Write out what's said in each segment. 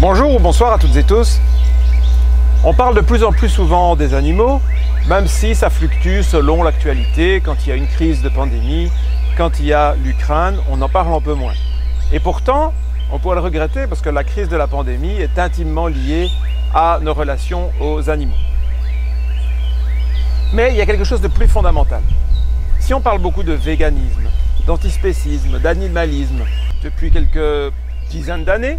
Bonjour ou bonsoir à toutes et tous. On parle de plus en plus souvent des animaux, même si ça fluctue selon l'actualité. Quand il y a une crise de pandémie, quand il y a l'Ukraine, on en parle un peu moins. Et pourtant, on pourrait le regretter parce que la crise de la pandémie est intimement liée à nos relations aux animaux. Mais il y a quelque chose de plus fondamental. Si on parle beaucoup de véganisme, d'antispécisme, d'animalisme depuis quelques dizaines d'années,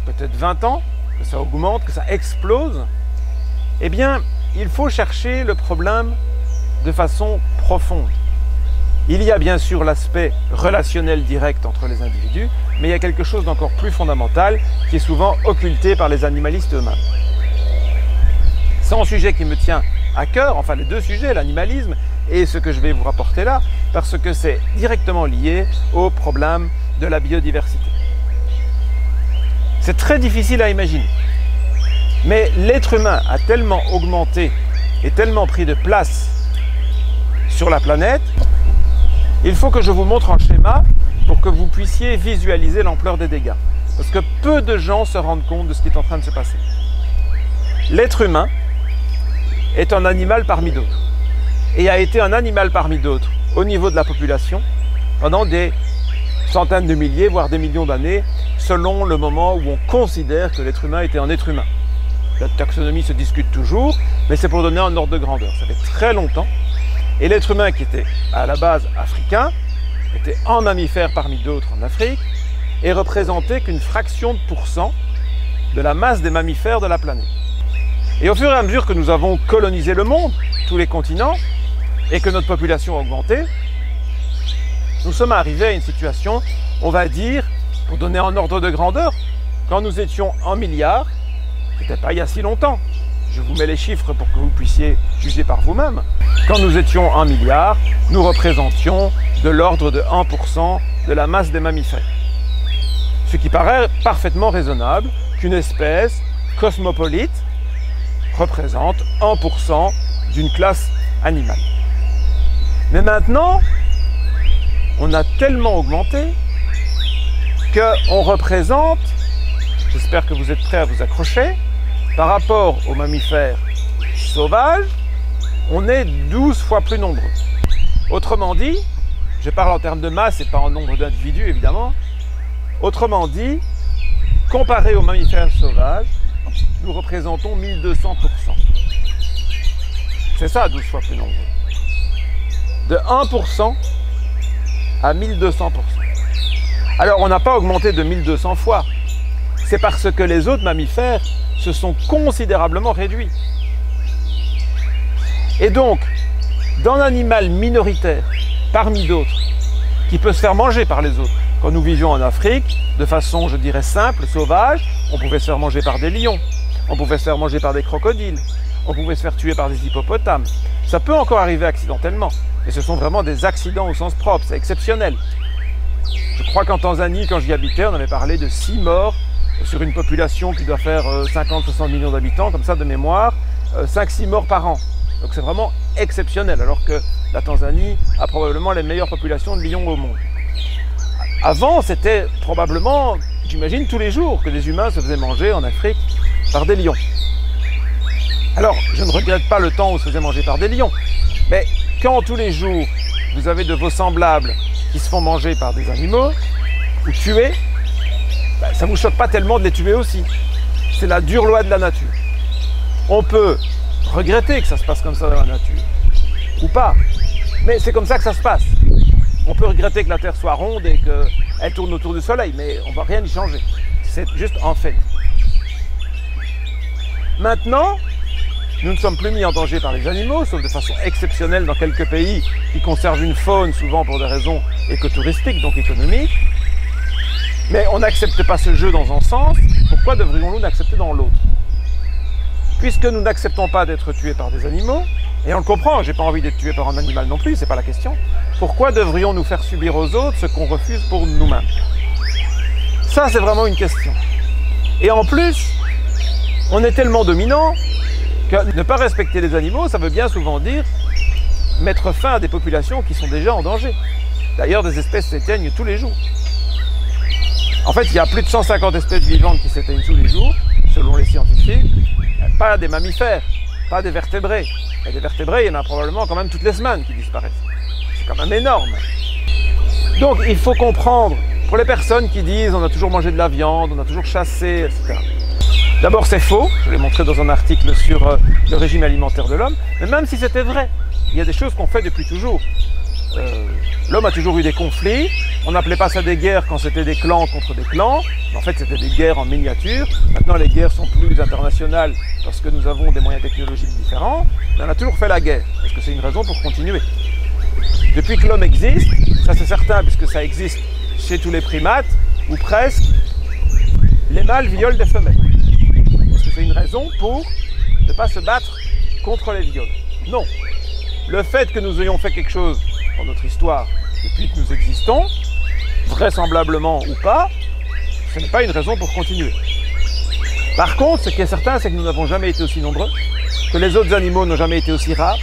peut-être 20 ans, que ça augmente, que ça explose, eh bien, il faut chercher le problème de façon profonde. Il y a bien sûr l'aspect relationnel direct entre les individus, mais il y a quelque chose d'encore plus fondamental qui est souvent occulté par les animalistes eux-mêmes. C'est un sujet qui me tient à cœur, enfin les deux sujets, l'animalisme et ce que je vais vous rapporter là, parce que c'est directement lié au problème de la biodiversité. C'est très difficile à imaginer. Mais l'être humain a tellement augmenté et tellement pris de place sur la planète, il faut que je vous montre un schéma pour que vous puissiez visualiser l'ampleur des dégâts. Parce que peu de gens se rendent compte de ce qui est en train de se passer. L'être humain est un animal parmi d'autres. Et a été un animal parmi d'autres au niveau de la population pendant des centaines de milliers, voire des millions d'années, selon le moment où on considère que l'être humain était un être humain. La taxonomie se discute toujours, mais c'est pour donner un ordre de grandeur. Ça fait très longtemps. Et l'être humain, qui était à la base africain, était un mammifère parmi d'autres en Afrique, et représentait qu'une fraction de pourcent de la masse des mammifères de la planète. Et au fur et à mesure que nous avons colonisé le monde, tous les continents, et que notre population a augmenté, nous sommes arrivés à une situation, on va dire, pour donner un ordre de grandeur, quand nous étions 1 milliard, c'était pas il y a si longtemps, je vous mets les chiffres pour que vous puissiez juger par vous-même, quand nous étions 1 milliard, nous représentions de l'ordre de 1% de la masse des mammifères. Ce qui paraît parfaitement raisonnable qu'une espèce cosmopolite représente 1% d'une classe animale. Mais maintenant, on a tellement augmenté qu'on représente, j'espère que vous êtes prêts à vous accrocher, par rapport aux mammifères sauvages, on est 12 fois plus nombreux. Autrement dit, je parle en termes de masse et pas en nombre d'individus évidemment, autrement dit, comparé aux mammifères sauvages, nous représentons 1200%. C'est ça, 12 fois plus nombreux. De 1% à 1200%. Alors, on n'a pas augmenté de 1200 fois. C'est parce que les autres mammifères se sont considérablement réduits. Et donc, dans un animal minoritaire, parmi d'autres, qui peut se faire manger par les autres, quand nous vivions en Afrique, de façon, je dirais, simple, sauvage, on pouvait se faire manger par des lions, on pouvait se faire manger par des crocodiles, on pouvait se faire tuer par des hippopotames. Ça peut encore arriver accidentellement, mais ce sont vraiment des accidents au sens propre, c'est exceptionnel. Je crois qu'en Tanzanie, quand j'y habitais, on avait parlé de 6 morts sur une population qui doit faire 50-60 millions d'habitants, comme ça de mémoire, 5-6 morts par an. Donc c'est vraiment exceptionnel, alors que la Tanzanie a probablement les meilleures populations de lions au monde. Avant, c'était probablement, j'imagine, tous les jours que des humains se faisaient manger en Afrique par des lions. Alors, je ne regrette pas le temps où on se faisait manger par des lions, mais quand tous les jours, vous avez de vos semblables qui se font manger par des animaux, ou tués, ça ne vous choque pas tellement de les tuer aussi. C'est la dure loi de la nature. On peut regretter que ça se passe comme ça dans la nature, ou pas, mais c'est comme ça que ça se passe. On peut regretter que la Terre soit ronde et qu'elle tourne autour du Soleil, mais on ne va rien y changer. C'est juste un fait. Maintenant, nous ne sommes plus mis en danger par les animaux, sauf de façon exceptionnelle dans quelques pays qui conservent une faune, souvent pour des raisons écotouristiques, donc économiques. Mais on n'accepte pas ce jeu dans un sens, pourquoi devrions-nous l'accepter dans l'autre? Puisque nous n'acceptons pas d'être tués par des animaux, et on le comprend, j'ai pas envie d'être tué par un animal non plus, c'est pas la question, pourquoi devrions-nous faire subir aux autres ce qu'on refuse pour nous-mêmes? Ça, c'est vraiment une question. Et en plus, on est tellement dominant que ne pas respecter les animaux, ça veut bien souvent dire mettre fin à des populations qui sont déjà en danger. D'ailleurs, des espèces s'éteignent tous les jours. En fait, il y a plus de 150 espèces vivantes qui s'éteignent tous les jours, selon les scientifiques. Pas des mammifères, pas des vertébrés. Et des vertébrés, il y en a probablement quand même toutes les semaines qui disparaissent. C'est quand même énorme. Donc, il faut comprendre, pour les personnes qui disent on a toujours mangé de la viande, on a toujours chassé, etc. D'abord, c'est faux. Je l'ai montré dans un article sur le régime alimentaire de l'homme. Mais même si c'était vrai, il y a des choses qu'on fait depuis toujours. L'homme a toujours eu des conflits. On n'appelait pas ça des guerres quand c'était des clans contre des clans. En fait, c'était des guerres en miniature. Maintenant, les guerres sont plus internationales parce que nous avons des moyens technologiques différents. Mais on a toujours fait la guerre. Est-ce que c'est une raison pour continuer? Depuis que l'homme existe, ça c'est certain puisque ça existe chez tous les primates, ou presque, les mâles violent des femelles. Est-ce que c'est une raison pour ne pas se battre contre les viols? Non. Le fait que nous ayons fait quelque chose dans notre histoire depuis que nous existons, vraisemblablement ou pas, ce n'est pas une raison pour continuer. Par contre, ce qui est certain, c'est que nous n'avons jamais été aussi nombreux, que les autres animaux n'ont jamais été aussi rares,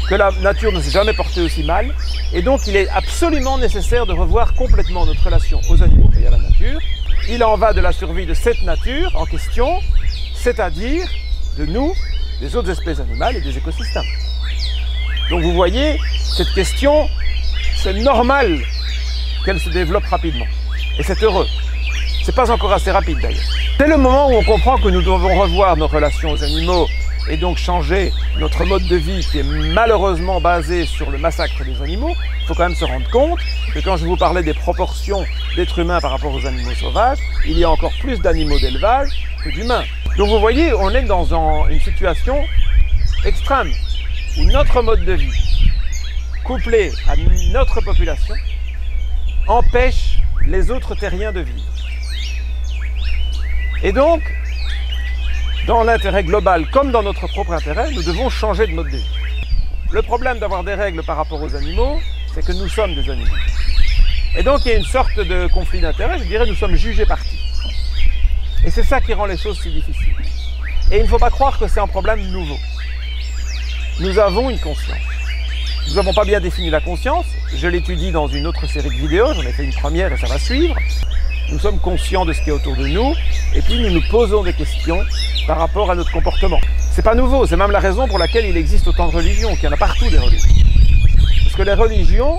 que la nature ne s'est jamais portée aussi mal, et donc il est absolument nécessaire de revoir complètement notre relation aux animaux et à la nature. Il en va de la survie de cette nature en question, c'est-à-dire de nous, des autres espèces animales et des écosystèmes. Donc vous voyez, cette question, c'est normal qu'elle se développe rapidement. Et c'est heureux. C'est pas encore assez rapide d'ailleurs. C'est le moment où on comprend que nous devons revoir nos relations aux animaux et donc changer notre mode de vie qui est malheureusement basé sur le massacre des animaux. Il faut quand même se rendre compte que quand je vous parlais des proportions d'êtres humains par rapport aux animaux sauvages, il y a encore plus d'animaux d'élevage que d'humains. Donc vous voyez, on est dans une situation extrême où notre mode de vie, couplé à notre population, empêche les autres terriens de vivre. Et donc, dans l'intérêt global comme dans notre propre intérêt, nous devons changer de mode de vie. Le problème d'avoir des règles par rapport aux animaux, c'est que nous sommes des animaux. Et donc il y a une sorte de conflit d'intérêt, je dirais nous sommes jugés partis. Et c'est ça qui rend les choses si difficiles. Et il ne faut pas croire que c'est un problème nouveau. Nous avons une conscience. Nous n'avons pas bien défini la conscience, je l'étudie dans une autre série de vidéos, j'en ai fait une première et ça va suivre. Nous sommes conscients de ce qui est autour de nous, et puis nous nous posons des questions par rapport à notre comportement. C'est pas nouveau, c'est même la raison pour laquelle il existe autant de religions, qu'il y en a partout des religions. Parce que les religions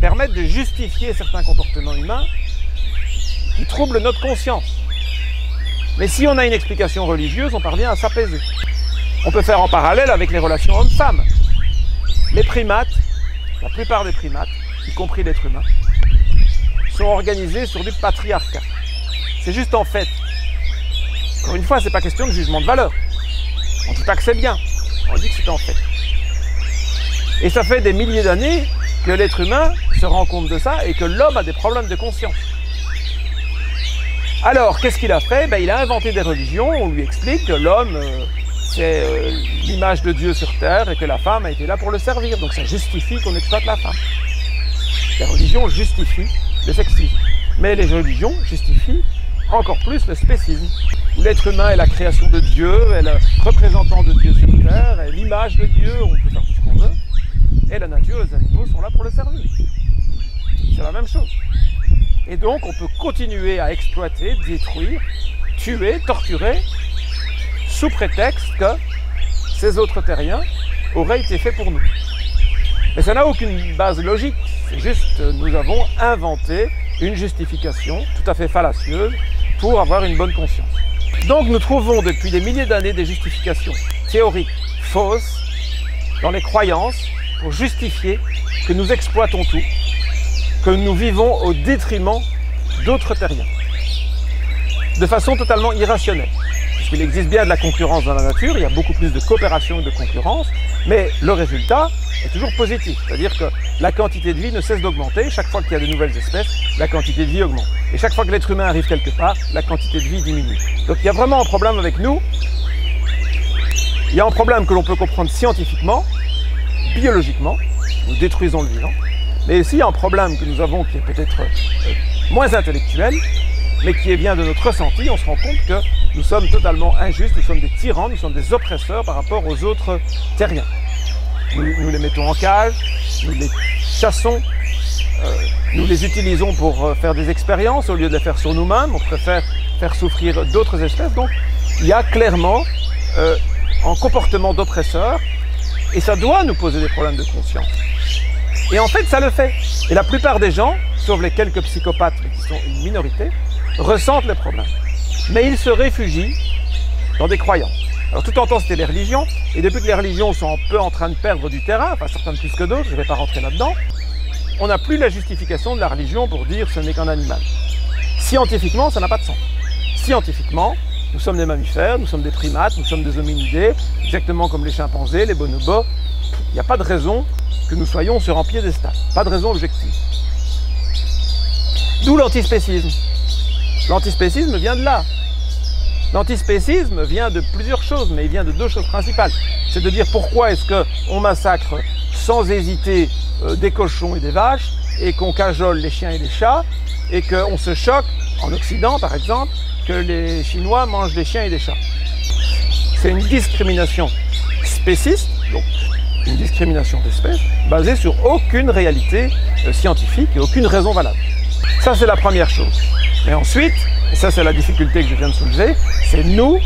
permettent de justifier certains comportements humains qui troublent notre conscience. Mais si on a une explication religieuse, on parvient à s'apaiser. On peut faire en parallèle avec les relations hommes-femmes. Les primates, la plupart des primates, y compris l'être humain, sont organisés sur du patriarcat. C'est juste en fait. Encore une fois, ce n'est pas question de jugement de valeur. On ne dit pas que c'est bien, on dit que c'est en fait. Et ça fait des milliers d'années que l'être humain se rend compte de ça et que l'homme a des problèmes de conscience. Alors, qu'est-ce qu'il a fait? Il a inventé des religions, on lui explique que l'homme, c'est l'image de Dieu sur terre et que la femme a été là pour le servir. Donc ça justifie qu'on exploite la femme. Les religions justifient le sexisme. Mais les religions justifient encore plus le spécisme, où l'être humain est la création de Dieu, est le représentant de Dieu sur terre, est l'image de Dieu, on peut faire tout ce qu'on veut, et la nature et les animaux sont là pour le servir. C'est la même chose. Et donc on peut continuer à exploiter, détruire, tuer, torturer, sous prétexte que ces autres terriens auraient été faits pour nous. Mais ça n'a aucune base logique, c'est juste nous avons inventé une justification tout à fait fallacieuse pour avoir une bonne conscience. Donc nous trouvons depuis des milliers d'années des justifications théoriques fausses dans les croyances pour justifier que nous exploitons tout, que nous vivons au détriment d'autres terriens, de façon totalement irrationnelle. Il existe bien de la concurrence dans la nature, il y a beaucoup plus de coopération que de concurrence, mais le résultat est toujours positif. C'est-à-dire que la quantité de vie ne cesse d'augmenter. Chaque fois qu'il y a de nouvelles espèces, la quantité de vie augmente. Et chaque fois que l'être humain arrive quelque part, la quantité de vie diminue. Donc il y a vraiment un problème avec nous. Il y a un problème que l'on peut comprendre scientifiquement, biologiquement, nous détruisons le vivant, mais aussi il y a un problème que nous avons qui est peut-être moins intellectuel, mais qui est bien de notre ressenti. On se rend compte que nous sommes totalement injustes, nous sommes des tyrans, nous sommes des oppresseurs par rapport aux autres terriens. Nous les mettons en cage, nous les chassons, nous les utilisons pour faire des expériences au lieu de les faire sur nous-mêmes. On préfère faire souffrir d'autres espèces. Donc, il y a clairement un comportement d'oppresseur et ça doit nous poser des problèmes de conscience. Et en fait, ça le fait. Et la plupart des gens, sauf les quelques psychopathes, mais qui sont une minorité, ressentent les problèmes. Mais ils se réfugient dans des croyances. Alors tout en temps, c'était les religions. Et depuis que les religions sont un peu en train de perdre du terrain, enfin certaines plus que d'autres, je ne vais pas rentrer là-dedans, on n'a plus la justification de la religion pour dire ce n'est qu'un animal. Scientifiquement, ça n'a pas de sens. Scientifiquement, nous sommes des mammifères, nous sommes des primates, nous sommes des hominidés, exactement comme les chimpanzés, les bonobos. Il n'y a pas de raison que nous soyons sur un piédestal. Pas de raison objective. D'où l'antispécisme. L'antispécisme vient de là. L'antispécisme vient de plusieurs choses, mais il vient de deux choses principales. C'est de dire pourquoi est-ce qu'on massacre sans hésiter des cochons et des vaches, et qu'on cajole les chiens et les chats, et qu'on se choque, en Occident par exemple, que les Chinois mangent des chiens et des chats. C'est une discrimination spéciste, donc une discrimination d'espèce, basée sur aucune réalité scientifique et aucune raison valable. Ça, c'est la première chose. Et ensuite, et ça c'est la difficulté que je viens de soulever, c'est nous,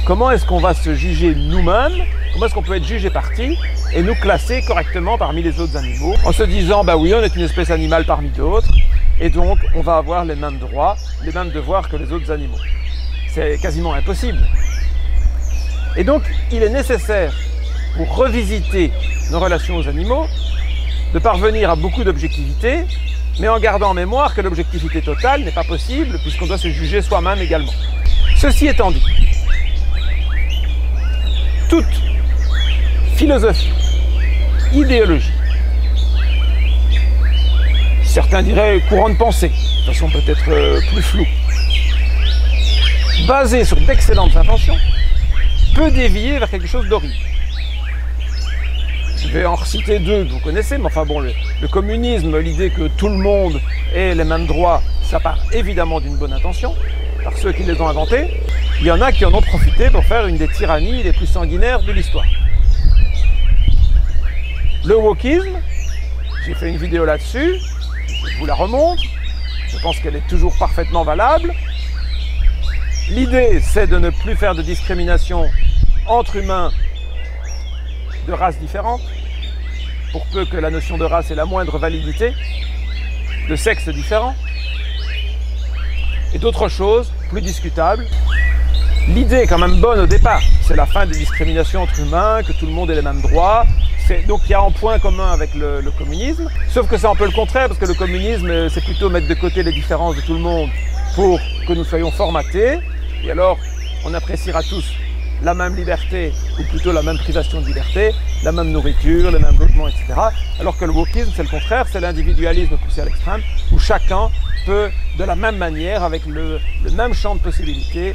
comment est-ce qu'on va se juger nous-mêmes, comment est-ce qu'on peut être jugé parti et nous classer correctement parmi les autres animaux, en se disant, bah oui, on est une espèce animale parmi d'autres, et donc on va avoir les mêmes droits, les mêmes devoirs que les autres animaux. C'est quasiment impossible. Et donc, il est nécessaire, pour revisiter nos relations aux animaux, de parvenir à beaucoup d'objectivité, mais en gardant en mémoire que l'objectivité totale n'est pas possible, puisqu'on doit se juger soi-même également. Ceci étant dit, toute philosophie, idéologie, certains diraient courant de pensée, de façon peut-être plus floue, basée sur d'excellentes intentions, peut dévier vers quelque chose d'horrible. Je vais en reciter deux que vous connaissez, mais enfin bon, le communisme, l'idée que tout le monde ait les mêmes droits, ça part évidemment d'une bonne intention, par ceux qui les ont inventés. Il y en a qui en ont profité pour faire une des tyrannies les plus sanguinaires de l'histoire. Le wokisme, j'ai fait une vidéo là-dessus, je vous la remonte, je pense qu'elle est toujours parfaitement valable. L'idée, c'est de ne plus faire de discrimination entre humains de races différentes, pour peu que la notion de race ait la moindre validité, de sexes différents, et d'autres choses plus discutables. L'idée est quand même bonne au départ, c'est la fin des discriminations entre humains, que tout le monde ait les mêmes droits, donc il y a un point commun avec le communisme, sauf que c'est un peu le contraire, parce que le communisme, c'est plutôt mettre de côté les différences de tout le monde pour que nous soyons formatés, et alors on appréciera tous la même liberté, ou plutôt la même privation de liberté, la même nourriture, le même logement, etc. Alors que le wokisme, c'est le contraire, c'est l'individualisme poussé à l'extrême, où chacun peut, de la même manière, avec le même champ de possibilités,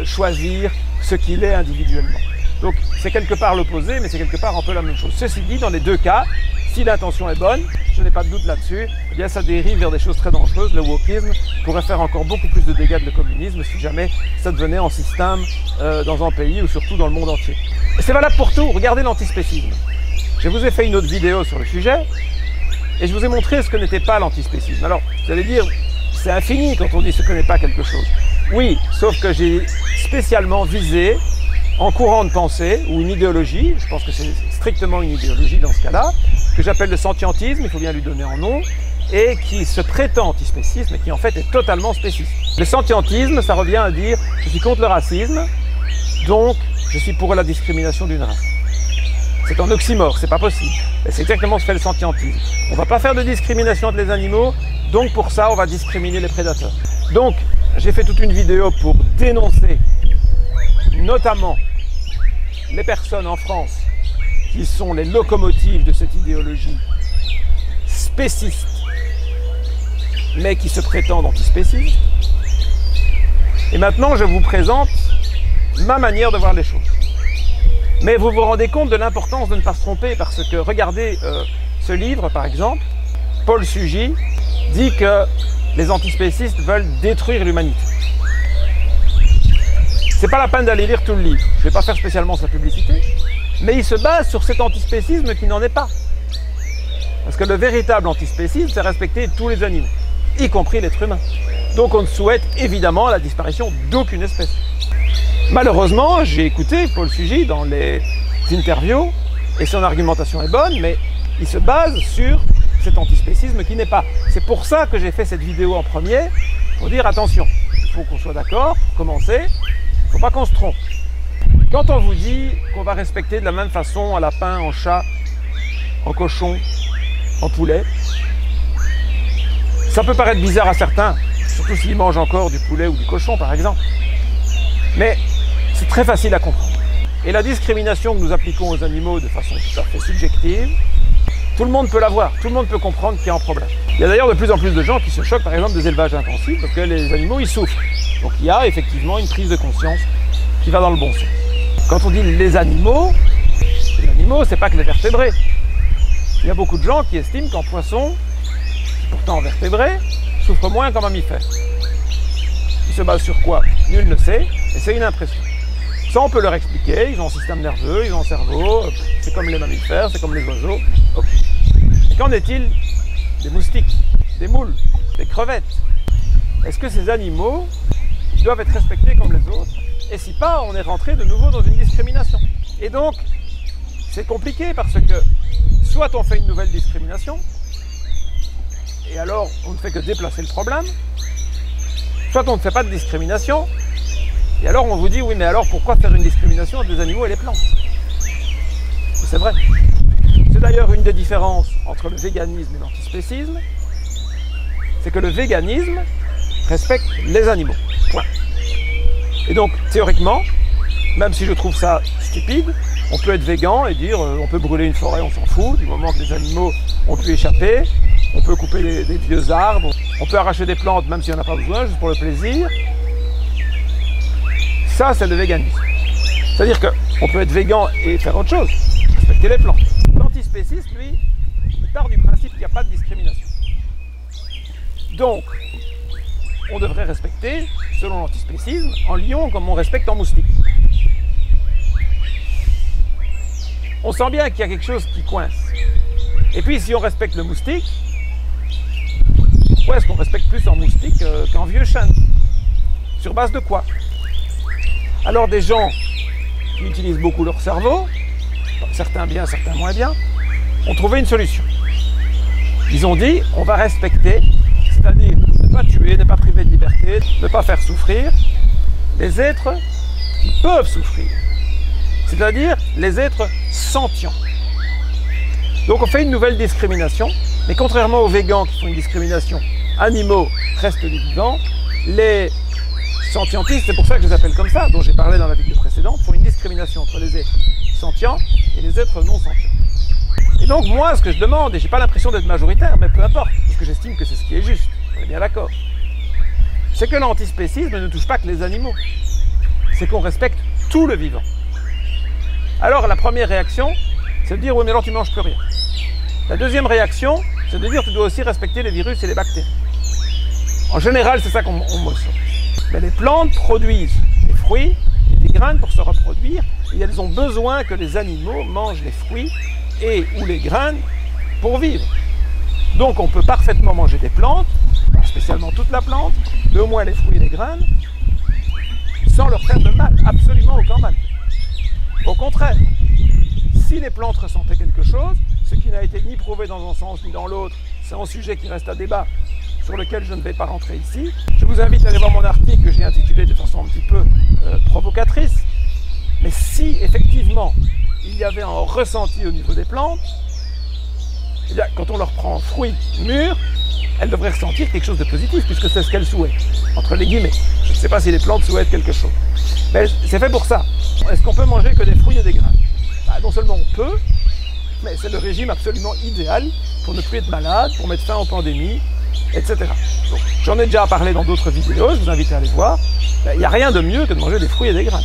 choisir ce qu'il est individuellement. Donc c'est quelque part l'opposé, mais c'est quelque part un peu la même chose. Ceci dit, dans les deux cas, si l'intention est bonne, je n'ai pas de doute là-dessus, eh bien ça dérive vers des choses très dangereuses. Le wokisme pourrait faire encore beaucoup plus de dégâts que le communisme si jamais ça devenait un système dans un pays ou surtout dans le monde entier. Et c'est valable pour tout, regardez l'antispécisme. Je vous ai fait une autre vidéo sur le sujet et je vous ai montré ce que n'était pas l'antispécisme. Alors, vous allez dire, c'est infini quand on dit ce que n'est pas quelque chose. Oui, sauf que j'ai spécialement visé en courant de pensée ou une idéologie, je pense que c'est strictement une idéologie dans ce cas-là, que j'appelle le sentientisme, il faut bien lui donner un nom, et qui se prétend antispéciste, mais qui en fait est totalement spéciste. Le sentientisme, ça revient à dire « je suis contre le racisme, donc je suis pour la discrimination d'une race ». C'est un oxymore, c'est pas possible. Et c'est exactement ce que fait le sentientisme. On ne va pas faire de discrimination entre les animaux, donc pour ça on va discriminer les prédateurs. Donc j'ai fait toute une vidéo pour dénoncer notamment les personnes en France qui sont les locomotives de cette idéologie spéciste, mais qui se prétendent antispécistes. Et maintenant, je vous présente ma manière de voir les choses. Mais vous vous rendez compte de l'importance de ne pas se tromper, parce que regardez ce livre, par exemple, Paul Sugy dit que les antispécistes veulent détruire l'humanité. C'est pas la peine d'aller lire tout le livre, je ne vais pas faire spécialement sa publicité, mais il se base sur cet antispécisme qui n'en est pas. Parce que le véritable antispécisme, c'est respecter tous les animaux, y compris l'être humain. Donc on ne souhaite évidemment la disparition d'aucune espèce. Malheureusement, j'ai écouté Paul Sugy dans les interviews, et son argumentation est bonne, mais il se base sur cet antispécisme qui n'est pas. C'est pour ça que j'ai fait cette vidéo en premier, pour dire attention, il faut qu'on soit d'accord, pour commencer, il ne faut pas qu'on se trompe. Quand on vous dit qu'on va respecter de la même façon un lapin, en chat, en cochon, en poulet, ça peut paraître bizarre à certains, surtout s'ils mangent encore du poulet ou du cochon par exemple, mais c'est très facile à comprendre. Et la discrimination que nous appliquons aux animaux de façon tout à fait subjective, tout le monde peut la voir, tout le monde peut comprendre qu'il y a un problème. Il y a d'ailleurs de plus en plus de gens qui se choquent par exemple des élevages intensifs parce que les animaux ils souffrent. Donc il y a effectivement une prise de conscience qui va dans le bon sens. Quand on dit les animaux c'est pas que les vertébrés. Il y a beaucoup de gens qui estiment qu'un poisson, pourtant vertébré, souffre moins qu'un mammifère. Il se base sur quoi? Nul ne sait, et c'est une impression. Ça, on peut leur expliquer, ils ont un système nerveux, ils ont un cerveau, c'est comme les mammifères, c'est comme les oiseaux. Okay. Et qu'en est-il des moustiques, des moules, des crevettes? Est-ce que ces animaux doivent être respectés comme les autres? Et si pas, on est rentré de nouveau dans une discrimination. Et donc, c'est compliqué parce que soit on fait une nouvelle discrimination, et alors on ne fait que déplacer le problème, soit on ne fait pas de discrimination, et alors on vous dit oui mais alors pourquoi faire une discrimination entre les animaux et les plantes? C'est vrai. C'est d'ailleurs une des différences entre le véganisme et l'antispécisme, c'est que le véganisme respecte les animaux. Point. Et donc théoriquement, même si je trouve ça stupide, on peut être végan et dire on peut brûler une forêt, on s'en fout, du moment que les animaux ont pu échapper, on peut couper des vieux arbres, on peut arracher des plantes même s'il n'y en a pas besoin, juste pour le plaisir. Ça, c'est le véganisme. C'est-à-dire qu'on peut être végan et faire autre chose, respecter les plantes. L'antispécisme, lui, il part du principe qu'il n'y a pas de discrimination. Donc, on devrait respecter, selon l'antispécisme, en lion comme on respecte en moustique. On sent bien qu'il y a quelque chose qui coince. Et puis, si on respecte le moustique, pourquoi est-ce qu'on respecte plus en moustique qu'en vieux chêne? Sur base de quoi? Alors, des gens qui utilisent beaucoup leur cerveau, certains bien, certains moins bien, ont trouvé une solution. Ils ont dit, on va respecter, c'est-à-dire ne pas tuer, ne pas priver de liberté, ne pas faire souffrir les êtres qui peuvent souffrir. C'est-à-dire les êtres sentients. Donc on fait une nouvelle discrimination, mais contrairement aux végans qui font une discrimination animaux restent des vivants, les sentientistes, c'est pour ça que je les appelle comme ça, dont j'ai parlé dans la vidéo précédente, font une discrimination entre les êtres sentients et les êtres non sentients. Et donc moi, ce que je demande, et j'ai pas l'impression d'être majoritaire, mais peu importe, parce que j'estime que c'est ce qui est juste, on est bien d'accord, c'est que l'antispécisme ne touche pas que les animaux, c'est qu'on respecte tout le vivant. Alors la première réaction, c'est de dire oui mais alors tu ne manges plus rien. La deuxième réaction, c'est de dire tu dois aussi respecter les virus et les bactéries. En général, c'est ça qu'on me sort. Mais les plantes produisent des fruits et des graines pour se reproduire et elles ont besoin que les animaux mangent les fruits et ou les graines pour vivre. Donc on peut parfaitement manger des plantes, pas spécialement toute la plante, mais au moins les fruits et les graines, sans leur faire de mal, absolument aucun mal. Au contraire, si les plantes ressentaient quelque chose, ce qui n'a été ni prouvé dans un sens ni dans l'autre, c'est un sujet qui reste à débat, sur lequel je ne vais pas rentrer ici. Je vous invite à aller voir mon article que j'ai intitulé de façon un petit peu provocatrice. Mais si effectivement il y avait un ressenti au niveau des plantes, eh bien, quand on leur prend fruits mûrs, elles devraient ressentir quelque chose de positif puisque c'est ce qu'elles souhaitent, entre les guillemets. Je ne sais pas si les plantes souhaitent quelque chose. Mais c'est fait pour ça. Est-ce qu'on peut manger que des fruits et des graines? Non seulement on peut, mais c'est le régime absolument idéal pour ne plus être malade, pour mettre fin aux pandémies, etc. J'en ai déjà parlé dans d'autres vidéos, je vous invite à aller voir. Il n'y a rien de mieux que de manger des fruits et des graines.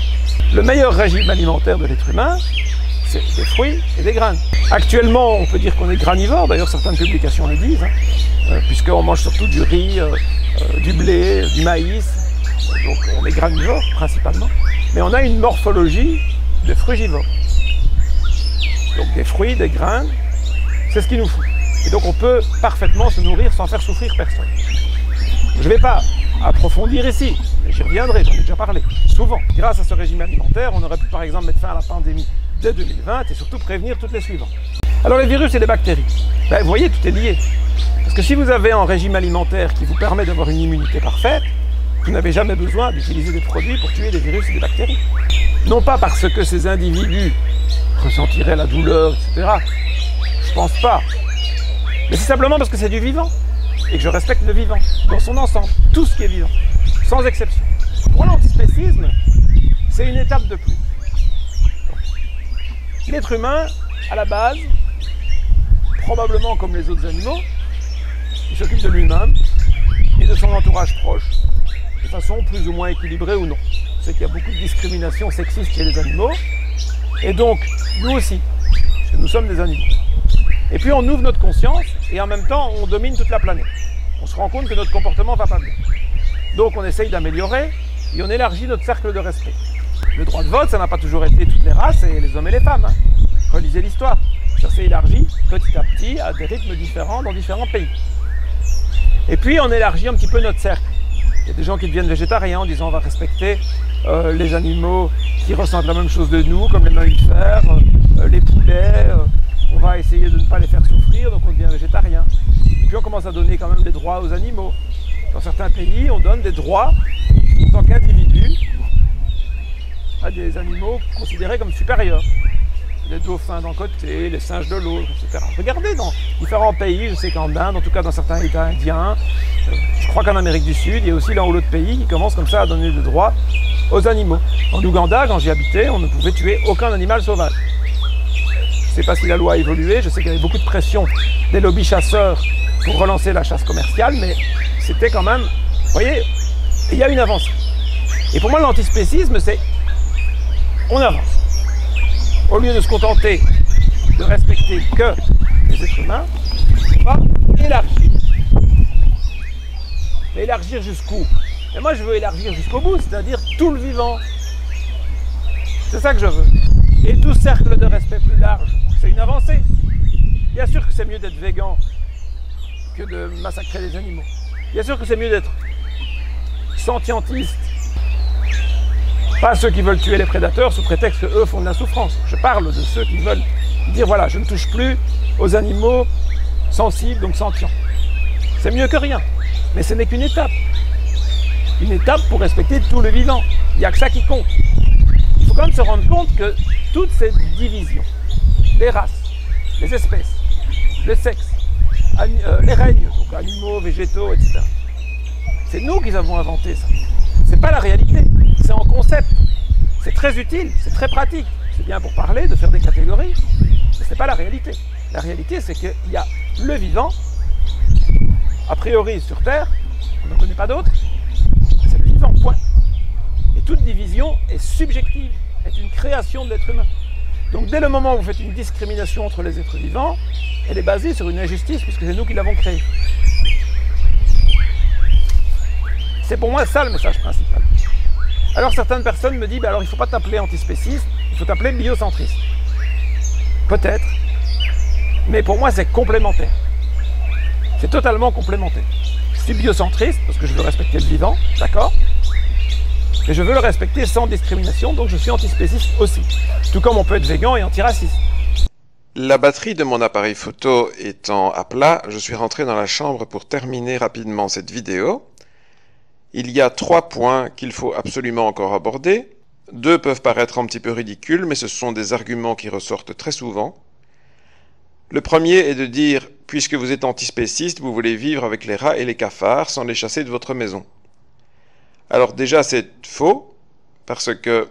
Le meilleur régime alimentaire de l'être humain, c'est des fruits et des graines. Actuellement, on peut dire qu'on est granivore, d'ailleurs certaines publications le disent, puisqu'on mange surtout du riz, du blé, du maïs, donc on est granivore principalement. Mais on a une morphologie de frugivore. Donc des fruits, des graines, c'est ce qu'il nous faut. Et donc on peut parfaitement se nourrir sans faire souffrir personne. Je ne vais pas approfondir ici, mais j'y reviendrai, j'en ai déjà parlé, souvent. Grâce à ce régime alimentaire, on aurait pu par exemple mettre fin à la pandémie dès 2020 et surtout prévenir toutes les suivantes. Alors les virus et les bactéries, vous voyez, tout est lié. Parce que si vous avez un régime alimentaire qui vous permet d'avoir une immunité parfaite, vous n'avez jamais besoin d'utiliser des produits pour tuer des virus et des bactéries. Non pas parce que ces individus ressentiraient la douleur, etc. Je pense pas. Mais c'est simplement parce que c'est du vivant. Et que je respecte le vivant, dans son ensemble. Tout ce qui est vivant, sans exception. Pour l'antispécisme, c'est une étape de plus. L'être humain, à la base, probablement comme les autres animaux, il s'occupe de lui-même et de son entourage proche, de façon plus ou moins équilibrée ou non. C'est qu'il y a beaucoup de discrimination sexiste chez les animaux, et donc nous aussi, parce que nous sommes des animaux. Et puis on ouvre notre conscience, et en même temps on domine toute la planète. On se rend compte que notre comportement ne va pas bien. Donc on essaye d'améliorer, et on élargit notre cercle de respect. Le droit de vote, ça n'a pas toujours été toutes les races, et les hommes et les femmes. Relisez l'histoire. Ça s'est élargi petit à petit à des rythmes différents dans différents pays. Et puis on élargit un petit peu notre cercle. Il y a des gens qui deviennent végétariens en disant on va respecter les animaux qui ressentent la même chose de nous, comme les mammifères, les poulets, on va essayer de ne pas les faire souffrir, donc on devient végétarien. Et puis on commence à donner quand même des droits aux animaux. Dans certains pays, on donne des droits en tant qu'individu à des animaux considérés comme supérieurs. Les dauphins d'un côté, les singes de l'autre, etc. Regardez dans différents pays, je sais qu'en Inde, en tout cas dans certains États indiens, je crois qu'en Amérique du Sud, il y a aussi l'un ou l'autre pays qui commencent comme ça à donner des droits aux animaux. En Ouganda, quand j'y habitais, on ne pouvait tuer aucun animal sauvage. Je ne sais pas si la loi a évolué, je sais qu'il y avait beaucoup de pression des lobbies chasseurs pour relancer la chasse commerciale, mais c'était quand même, vous voyez, il y a une avancée. Et pour moi, l'antispécisme, c'est on avance. Au lieu de se contenter de respecter que les êtres humains, on va élargir. Mais élargir jusqu'où? Et moi, je veux élargir jusqu'au bout, c'est-à-dire tout le vivant. C'est ça que je veux. Et tout cercle de respect plus large, c'est une avancée. Bien sûr que c'est mieux d'être végan que de massacrer les animaux. Bien sûr que c'est mieux d'être sentientiste. Pas ceux qui veulent tuer les prédateurs sous prétexte qu'eux font de la souffrance. Je parle de ceux qui veulent dire voilà, je ne touche plus aux animaux sensibles, donc sentients. C'est mieux que rien. Mais ce n'est qu'une étape. Une étape pour respecter tout le vivant. Il n'y a que ça qui compte. Il faut quand même se rendre compte que toutes ces divisions, les races, les espèces, le sexe, les règnes, donc animaux, végétaux, etc. C'est nous qui avons inventé ça. C'est pas la réalité, c'est en concept. C'est très utile, c'est très pratique. C'est bien pour parler, de faire des catégories, mais c'est pas la réalité. La réalité, c'est qu'il y a le vivant, a priori sur Terre, on n'en connaît pas d'autres, c'est le vivant, point. Et toute division est subjective, est une création de l'être humain. Donc dès le moment où vous faites une discrimination entre les êtres vivants, elle est basée sur une injustice, puisque c'est nous qui l'avons créée. C'est pour moi ça le message principal. Alors certaines personnes me disent, alors il ne faut pas t'appeler antispéciste, il faut t'appeler biocentriste. Peut-être, mais pour moi c'est complémentaire. C'est totalement complémentaire. Je suis biocentriste parce que je veux respecter le vivant, d'accord? Et je veux le respecter sans discrimination, donc je suis antispéciste aussi. Tout comme on peut être végan et antiraciste. La batterie de mon appareil photo étant à plat, je suis rentré dans la chambre pour terminer rapidement cette vidéo. Il y a 3 points qu'il faut absolument encore aborder. 2 peuvent paraître un petit peu ridicules, mais ce sont des arguments qui ressortent très souvent. Le premier est de dire, puisque vous êtes antispéciste, vous voulez vivre avec les rats et les cafards sans les chasser de votre maison. Alors déjà c'est faux, parce que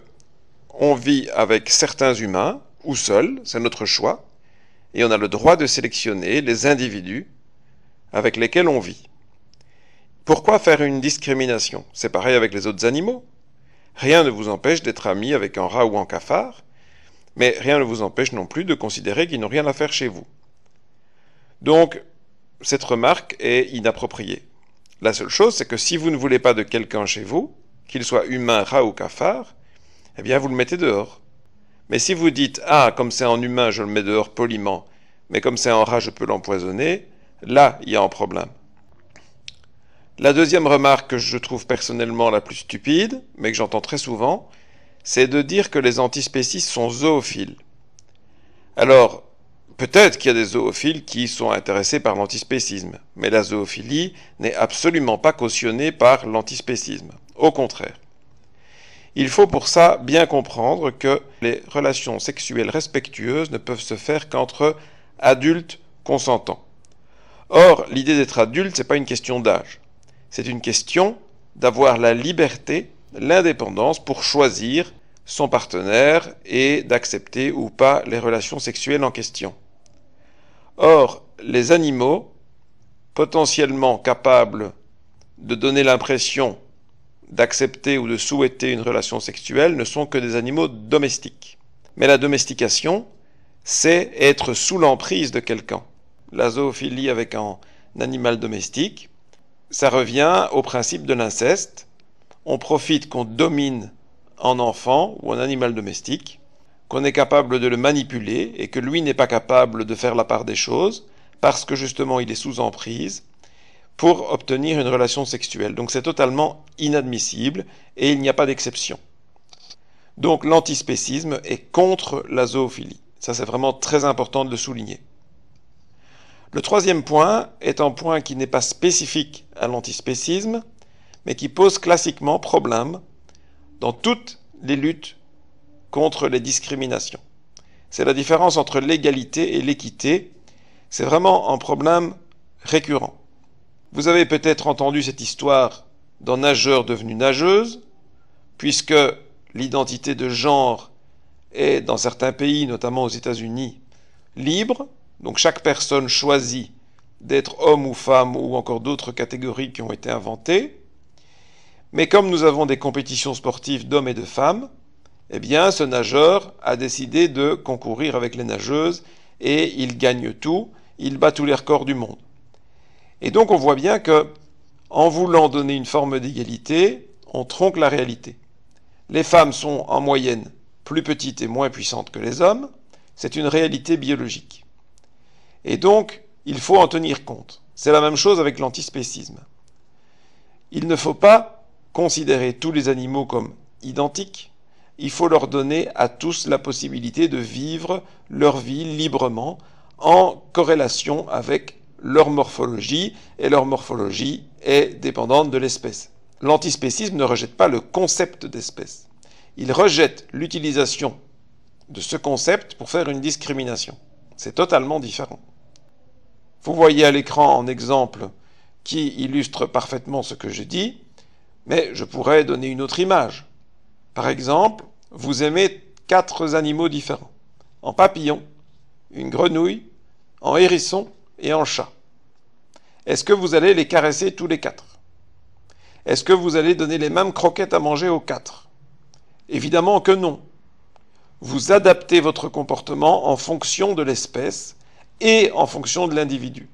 on vit avec certains humains, ou seuls, c'est notre choix, et on a le droit de sélectionner les individus avec lesquels on vit. Pourquoi faire une discrimination? C'est pareil avec les autres animaux. Rien ne vous empêche d'être ami avec un rat ou un cafard, mais rien ne vous empêche non plus de considérer qu'ils n'ont rien à faire chez vous. Donc, cette remarque est inappropriée. La seule chose, c'est que si vous ne voulez pas de quelqu'un chez vous, qu'il soit humain, rat ou cafard, eh bien vous le mettez dehors. Mais si vous dites « Ah, comme c'est un humain, je le mets dehors poliment », mais comme c'est un rat, je peux l'empoisonner. Là, il y a un problème. La deuxième remarque que je trouve personnellement la plus stupide, mais que j'entends très souvent, c'est de dire que les antispécistes sont zoophiles. Alors, peut-être qu'il y a des zoophiles qui sont intéressés par l'antispécisme, mais la zoophilie n'est absolument pas cautionnée par l'antispécisme. Au contraire. Il faut pour ça bien comprendre que les relations sexuelles respectueuses ne peuvent se faire qu'entre adultes consentants. Or, l'idée d'être adulte, ce n'est pas une question d'âge. C'est une question d'avoir la liberté, l'indépendance pour choisir son partenaire et d'accepter ou pas les relations sexuelles en question. Or, les animaux, potentiellement capables de donner l'impression d'accepter ou de souhaiter une relation sexuelle, ne sont que des animaux domestiques. Mais la domestication, c'est être sous l'emprise de quelqu'un. La zoophilie avec un animal domestique, ça revient au principe de l'inceste. On profite qu'on domine un enfant ou un animal domestique, qu'on est capable de le manipuler et que lui n'est pas capable de faire la part des choses parce que justement il est sous emprise pour obtenir une relation sexuelle. Donc c'est totalement inadmissible et il n'y a pas d'exception. Donc l'antispécisme est contre la zoophilie. Ça c'est vraiment très important de le souligner. Le troisième point est un point qui n'est pas spécifique à l'antispécisme, mais qui pose classiquement problème dans toutes les luttes contre les discriminations. C'est la différence entre l'égalité et l'équité. C'est vraiment un problème récurrent. Vous avez peut-être entendu cette histoire d'un nageur devenu nageuse, puisque l'identité de genre est, dans certains pays, notamment aux États-Unis, libre. Donc chaque personne choisit d'être homme ou femme ou encore d'autres catégories qui ont été inventées. Mais comme nous avons des compétitions sportives d'hommes et de femmes, eh bien ce nageur a décidé de concourir avec les nageuses et il gagne tout, il bat tous les records du monde. Et donc on voit bien que, en voulant donner une forme d'égalité, on tronque la réalité. Les femmes sont en moyenne plus petites et moins puissantes que les hommes, c'est une réalité biologique. Et donc, il faut en tenir compte. C'est la même chose avec l'antispécisme. Il ne faut pas considérer tous les animaux comme identiques, il faut leur donner à tous la possibilité de vivre leur vie librement en corrélation avec leur morphologie, et leur morphologie est dépendante de l'espèce. L'antispécisme ne rejette pas le concept d'espèce. Il rejette l'utilisation de ce concept pour faire une discrimination. C'est totalement différent. Vous voyez à l'écran un exemple qui illustre parfaitement ce que je dis, mais je pourrais donner une autre image. Par exemple, vous aimez 4 animaux différents. Un papillon, une grenouille, un hérisson et un chat. Est-ce que vous allez les caresser tous les 4? Est-ce que vous allez donner les mêmes croquettes à manger aux 4? Évidemment que non. Vous adaptez votre comportement en fonction de l'espèce et en fonction de l'individu.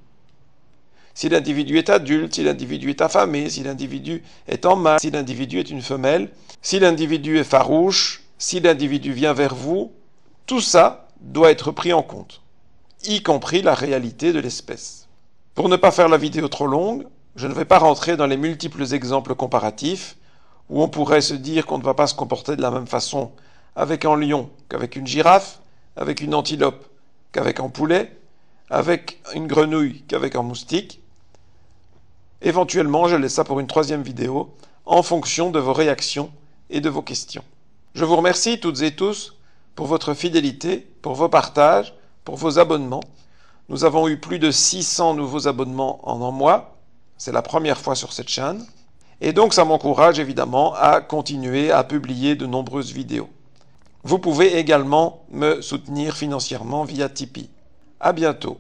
Si l'individu est adulte, si l'individu est affamé, si l'individu est en mâle, si l'individu est une femelle, si l'individu est farouche, si l'individu vient vers vous, tout ça doit être pris en compte, y compris la réalité de l'espèce. Pour ne pas faire la vidéo trop longue, je ne vais pas rentrer dans les multiples exemples comparatifs où on pourrait se dire qu'on ne va pas se comporter de la même façon avec un lion qu'avec une girafe, avec une antilope qu'avec un poulet, avec une grenouille qu'avec un moustique. Éventuellement, je laisse ça pour une 3e vidéo, en fonction de vos réactions et de vos questions. Je vous remercie toutes et tous pour votre fidélité, pour vos partages, pour vos abonnements. Nous avons eu plus de 600 nouveaux abonnements en un mois. C'est la première fois sur cette chaîne. Et donc, ça m'encourage évidemment à continuer à publier de nombreuses vidéos. Vous pouvez également me soutenir financièrement via Tipeee. À bientôt.